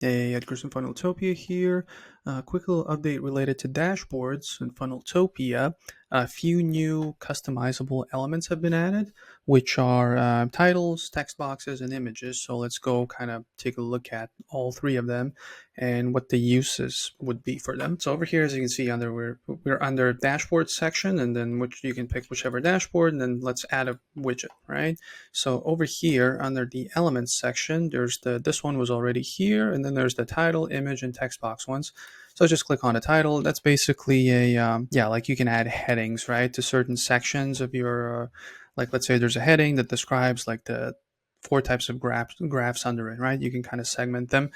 Hey, Edgar from Funneltopia here. Quick little update related to dashboards and Funneltopia. A few new customizable elements have been added, which are titles, text boxes, and images. So let's go kind of take a look at all three of them and what the uses would be for them. So over here, as you can see, we're under dashboard section, and then which you can pick whichever dashboard, and then let's add a widget, right? So over here under the elements section, there's this one was already here, and then there's the title, image, and text box ones. So just click on the title. That's basically like you can add headings, right, to certain sections of your, like let's say there's a heading that describes like the four types of graphs under it, right? You can kind of segment them,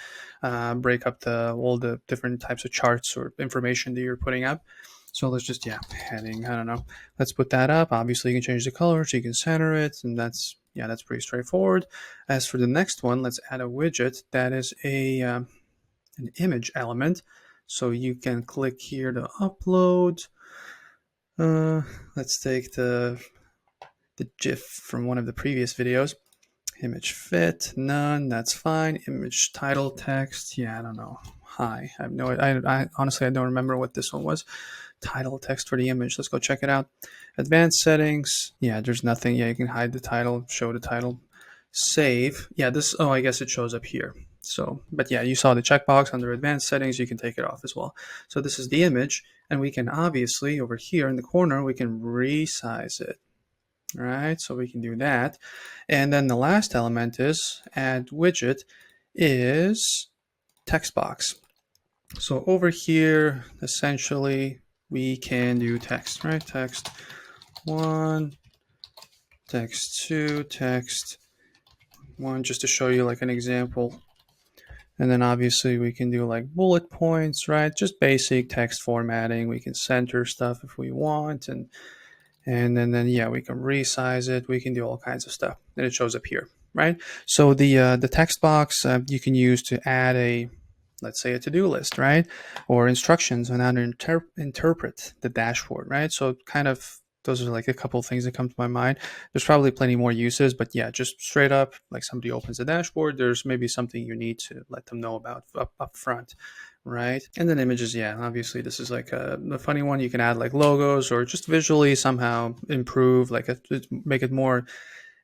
break up all the different types of charts or information that you're putting up. So let's just, heading, I don't know. Let's put that up. Obviously you can change the color so you can center it, and that's pretty straightforward. As for the next one, let's add a widget that is an image element. So you can click here to upload. Let's take the GIF from one of the previous videos. Image fit, none, that's fine. Image title text, I don't know. Hi, I honestly, I don't remember what this one was. Title text for the image. Let's go check it out. Advanced settings. There's nothing. You can hide the title, show the title. Save. I guess it shows up here. So, but you saw the checkbox under advanced settings. You can take it off as well. So this is the image, and we can obviously over here in the corner, we can resize it. All right, so we can do that. And then the last element is add widget is text box. So over here, essentially, we can do text, right? Text 1, text 2, text 1, just to show you like an example. And then obviously we can do like bullet points, right? Just basic text formatting. We can center stuff if we want, and then we can resize it. We can do all kinds of stuff, and it shows up here, right? So the text box you can use to add let's say a to-do list, right? Or instructions on how to interpret the dashboard, right? So kind of those are like a couple of things that come to my mind. There's probably plenty more uses, but just straight up, like somebody opens the dashboard, there's maybe something you need to let them know about up front, right? And then images, obviously this is like a funny one. You can add like logos or just visually somehow improve, make it more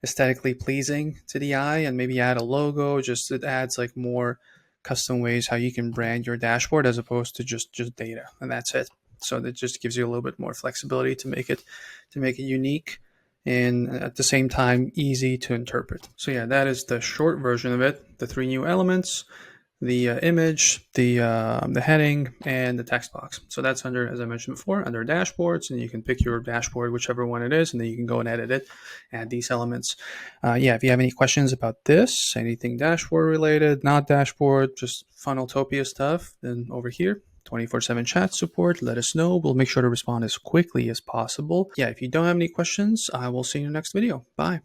aesthetically pleasing to the eye, and maybe add a logo. Just it adds like more custom ways how you can brand your dashboard as opposed to just data, and that's it. So that just gives you a little bit more flexibility to make it unique, and at the same time easy to interpret. So that is the short version of it. The three new elements: the image, the heading, and the text box. So that's under, as I mentioned before, under dashboards, and you can pick your dashboard, whichever one it is, and then you can go and edit it, add these elements. If you have any questions about this, anything dashboard related, not dashboard, just Funneltopia stuff, then over here, 24/7 chat support, let us know. We'll make sure to respond as quickly as possible. If you don't have any questions, I will see you in the next video. Bye.